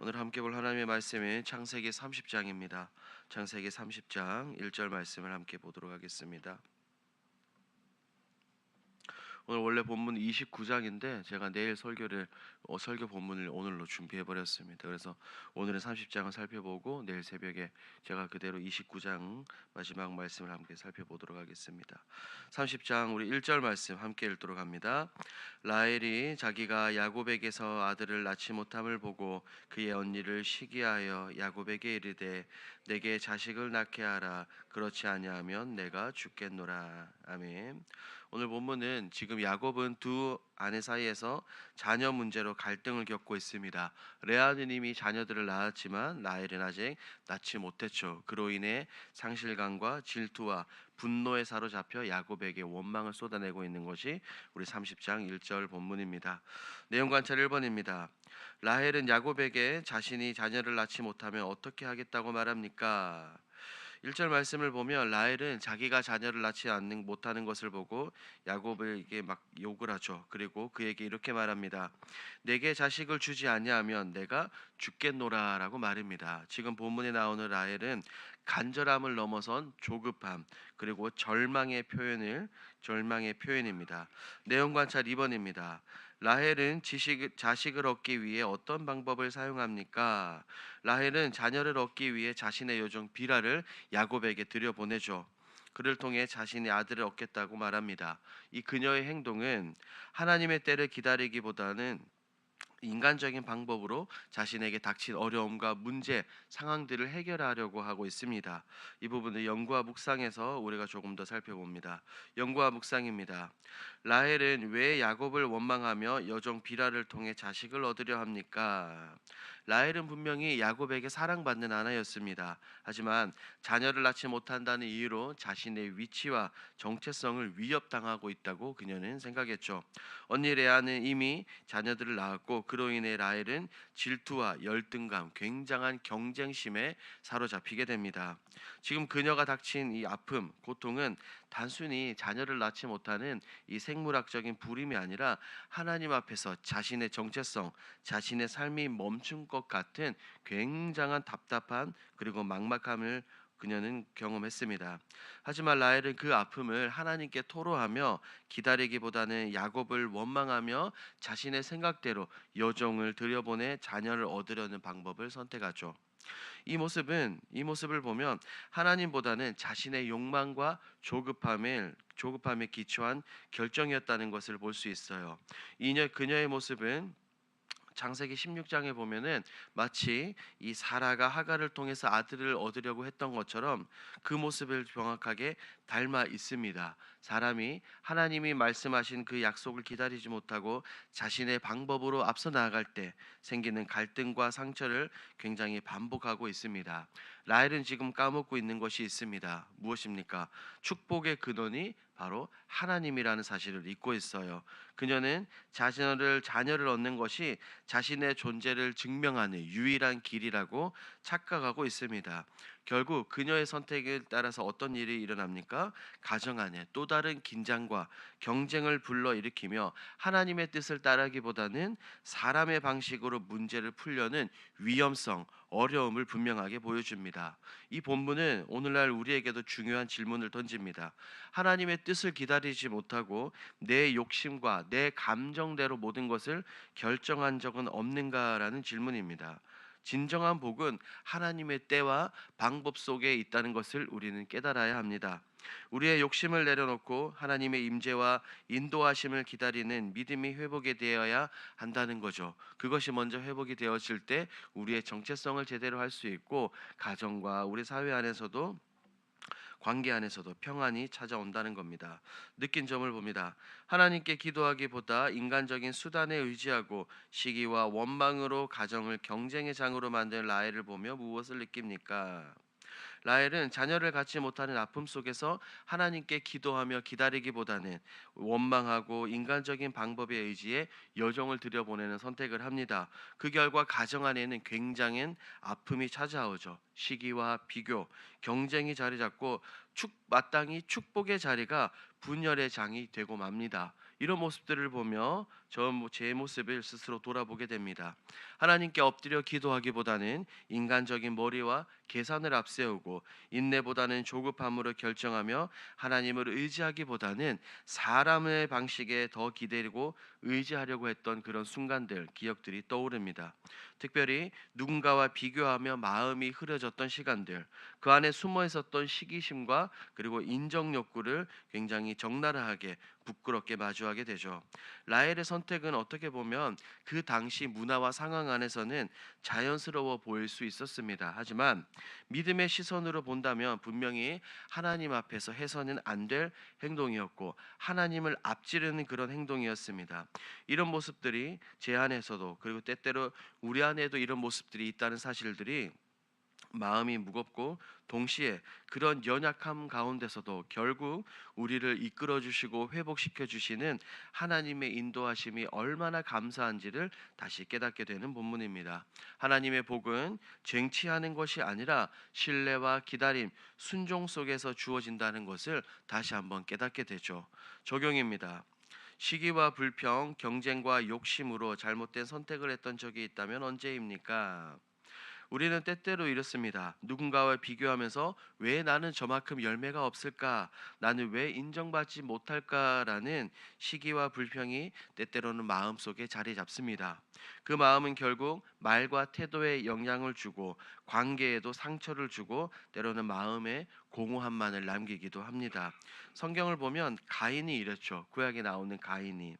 오늘 함께 볼 하나님의 말씀은 창세기 30장입니다. 창세기 30장 1절 말씀을 함께 보도록 하겠습니다. 오늘 원래 본문 29장인데 제가 내일 설교 본문을 오늘로 준비해 버렸습니다. 그래서 오늘은 30장을 살펴보고 내일 새벽에 제가 그대로 29장 마지막 말씀을 함께 살펴보도록 하겠습니다. 30장 우리 1절 말씀 함께 읽도록 합니다. 라헬이 자기가 야곱에게서 아들을 낳지 못함을 보고 그의 언니를 시기하여 야곱에게 이르되 내게 자식을 낳게 하라. 그렇지 아니하면 내가 죽겠노라. 아멘. 오늘 본문은 지금 야곱은 두 아내 사이에서 자녀 문제로 갈등을 겪고 있습니다. 레아는 이미 자녀들을 낳았지만 라헬은 아직 낳지 못했죠. 그로 인해 상실감과 질투와 분노에 사로잡혀 야곱에게 원망을 쏟아내고 있는 것이 우리 30장 1절 본문입니다. 내용 관찰 1번입니다. 라헬은 야곱에게 자신이 자녀를 낳지 못하면 어떻게 하겠다고 말합니까? 1절 말씀을 보면 라헬은 자기가 자녀를 낳지 못하는 것을 보고 야곱에게 막 욕을 하죠. 그리고 그에게 이렇게 말합니다. 내게 자식을 주지 아니하면 내가 죽겠노라라고 말입니다. 지금 본문에 나오는 라헬은 간절함을 넘어선 조급함 그리고 절망의 표현입니다. 내용 관찰 2번입니다. 라헬은 자식을 얻기 위해 어떤 방법을 사용합니까? 라헬은 자녀를 얻기 위해 자신의 여종 비라를 야곱에게 들여보내죠. 그를 통해 자신의 아들을 얻겠다고 말합니다. 이 그녀의 행동은 하나님의 때를 기다리기보다는 인간적인 방법으로 자신에게 닥친 어려움과 문제, 상황들을 해결하려고 하고 있습니다. 이 부분을 연구와 묵상에서 우리가 조금 더 살펴봅니다. 연구와 묵상입니다. 라헬은 왜 야곱을 원망하며 여종 비라를 통해 자식을 얻으려 합니까? 라헬은 분명히 야곱에게 사랑받는 아내였습니다. 하지만 자녀를 낳지 못한다는 이유로 자신의 위치와 정체성을 위협당하고 있다고 그녀는 생각했죠. 언니 레아는 이미 자녀들을 낳았고 그로 인해 라헬은 질투와 열등감, 굉장한 경쟁심에 사로잡히게 됩니다. 지금 그녀가 닥친 이 아픔, 고통은 단순히 자녀를 낳지 못하는 이 생물학적인 불임이 아니라 하나님 앞에서 자신의 정체성, 자신의 삶이 멈춘 것 같은 굉장한 답답한 그리고 막막함을 그녀는 경험했습니다. 하지만 라헬은 그 아픔을 하나님께 토로하며 기다리기보다는 야곱을 원망하며 자신의 생각대로 여종을 들여보내 자녀를 얻으려는 방법을 선택하죠. 이 모습을 보면 하나님보다는 자신의 욕망과 조급함에 기초한 결정이었다는 것을 볼 수 있어요. 그녀의 모습은 창세기 16장에 보면은 마치 이 사라가 하갈을 통해서 아들을 얻으려고 했던 것처럼 그 모습을 정확하게 닮아 있습니다. 사람이 하나님이 말씀하신 그 약속을 기다리지 못하고 자신의 방법으로 앞서 나아갈 때 생기는 갈등과 상처를 굉장히 반복하고 있습니다. 라헬은 지금 까먹고 있는 것이 있습니다. 무엇입니까? 축복의 근원이 바로 하나님이라는 사실을 잊고 있어요. 그녀는 자녀를 얻는 것이 자신의 존재를 증명하는 유일한 길이라고 착각하고 있습니다. 결국 그녀의 선택에 따라서 어떤 일이 일어납니까? 가정 안에 또 다른 긴장과 경쟁을 불러일으키며 하나님의 뜻을 따르기보다는 사람의 방식으로 문제를 풀려는 위험성, 어려움을 분명하게 보여줍니다. 이 본문은 오늘날 우리에게도 중요한 질문을 던집니다. 하나님의 뜻을 기다리지 못하고 내 욕심과 내 감정대로 모든 것을 결정한 적은 없는가라는 질문입니다. 진정한 복은 하나님의 때와 방법 속에 있다는 것을 우리는 깨달아야 합니다. 우리의 욕심을 내려놓고 하나님의 임재와 인도하심을 기다리는 믿음이 회복이 되어야 한다는 거죠. 그것이 먼저 회복이 되었을 때 우리의 정체성을 제대로 할 수 있고 가정과 우리 사회 안에서도 관계 안에서도 평안이 찾아온다는 겁니다. 느낀 점을 봅니다. 하나님께 기도하기보다 인간적인 수단에 의지하고 시기와 원망으로 가정을 경쟁의 장으로 만든 라헬을 보며 무엇을 느낍니까? 라헬은 자녀를 갖지 못하는 아픔 속에서 하나님께 기도하며 기다리기보다는 원망하고 인간적인 방법에 의지해 여종을 들여보내는 선택을 합니다. 그 결과 가정 안에는 굉장한 아픔이 찾아오죠. 시기와 비교, 경쟁이 자리 잡고 마땅히 축복의 자리가 분열의 장이 되고 맙니다. 이런 모습들을 보며 제 모습을 스스로 돌아보게 됩니다. 하나님께 엎드려 기도하기보다는 인간적인 머리와 계산을 앞세우고 인내보다는 조급함으로 결정하며 하나님을 의지하기보다는 사람의 방식에 더 기대고 의지하려고 했던 그런 순간들, 기억들이 떠오릅니다. 특별히 누군가와 비교하며 마음이 흐려졌던 시간들, 그 안에 숨어 있었던 시기심과 그리고 인정 욕구를 굉장히 적나라하게 부끄럽게 마주하게 되죠. 라헬의 선택은 어떻게 보면 그 당시 문화와 상황 안에서는 자연스러워 보일 수 있었습니다. 하지만 믿음의 시선으로 본다면 분명히 하나님 앞에서 해서는 안 될 행동이었고 하나님을 앞지르는 그런 행동이었습니다. 이런 모습들이 제 안에서도 그리고 때때로 우리 안에도 이런 모습들이 있다는 사실들이 마음이 무겁고 동시에 그런 연약함 가운데서도 결국 우리를 이끌어 주시고 회복시켜 주시는 하나님의 인도하심이 얼마나 감사한지를 다시 깨닫게 되는 본문입니다. 하나님의 복은 쟁취하는 것이 아니라 신뢰와 기다림, 순종 속에서 주어진다는 것을 다시 한번 깨닫게 되죠. 적용입니다. 시기와 불평, 경쟁과 욕심으로 잘못된 선택을 했던 적이 있다면 언제입니까? 우리는 때때로 이렇습니다. 누군가와 비교하면서 왜 나는 저만큼 열매가 없을까? 나는 왜 인정받지 못할까라는 시기와 불평이 때때로는 마음속에 자리 잡습니다. 그 마음은 결국 말과 태도에 영향을 주고 관계에도 상처를 주고 때로는 마음에 공허함만을 남기기도 합니다. 성경을 보면 가인이 이랬죠. 구약에 나오는 가인이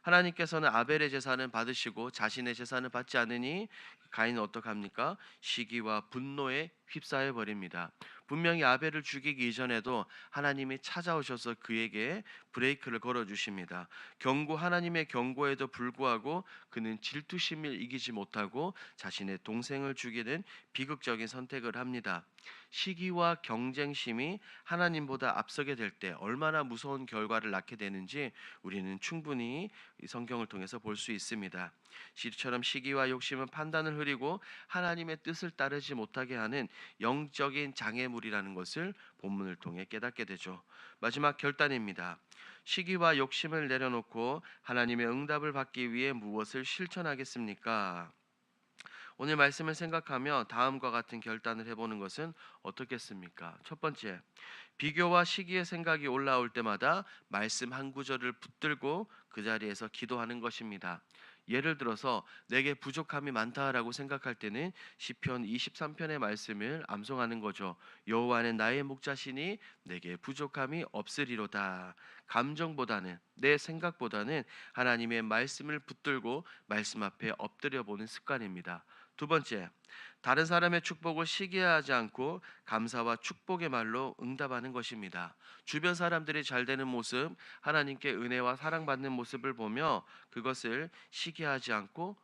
하나님께서는 아벨의 제사는 받으시고 자신의 제사는 받지 않으니 가인은 어떡합니까? 시기와 분노에 휩싸여 버립니다. 분명히 아벨을 죽이기 이전에도 하나님이 찾아오셔서 그에게 브레이크를 걸어 주십니다. 하나님의 경고에도 불구하고 그는 질투심을 이기지 못하고 자신의 동생을 죽이는 비극적인 선택을 합니다. 시기와 경쟁심이 하나님보다 앞서게 될 때 얼마나 무서운 결과를 낳게 되는지 우리는 충분히 이 성경을 통해서 볼 수 있습니다. 시처럼 시기와 욕심은 판단을 흐리고 하나님의 뜻을 따르지 못하게 하는 영적인 장애물이라는 것을 본문을 통해 깨닫게 되죠. 마지막 결단입니다. 시기와 욕심을 내려놓고 하나님의 응답을 받기 위해 무엇을 실천하겠습니까? 오늘 말씀을 생각하며 다음과 같은 결단을 해보는 것은 어떻겠습니까? 첫 번째, 비교와 시기의 생각이 올라올 때마다 말씀 한 구절을 붙들고 그 자리에서 기도하는 것입니다. 예를 들어서 내게 부족함이 많다라고 생각할 때는 시편 23편의 말씀을 암송하는 거죠. 여호와는 나의 목자시니 내게 부족함이 없으리로다. 감정보다는 내 생각보다는 하나님의 말씀을 붙들고 말씀 앞에 엎드려 보는 습관입니다. 두 번째, 다른 사람의 축복을 시기하지 않고 감사와 축복의 말로 응답하는 것입니다. 주변 사람들이 잘 되는 모습, 하나님께 은혜와 사랑받는 모습을 보며 그것을 시기하지 않고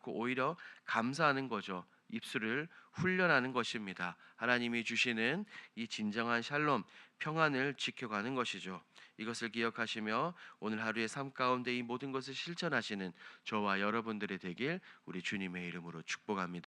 오히려 감사하는 거죠. 입술을 훈련하는 것입니다. 하나님이 주시는 이 진정한 샬롬, 평안을 지켜가는 것이죠. 이것을 기억하시며 오늘 하루의 삶 가운데 이 모든 것을 실천하시는 저와 여러분들이 되길 우리 주님의 이름으로 축복합니다.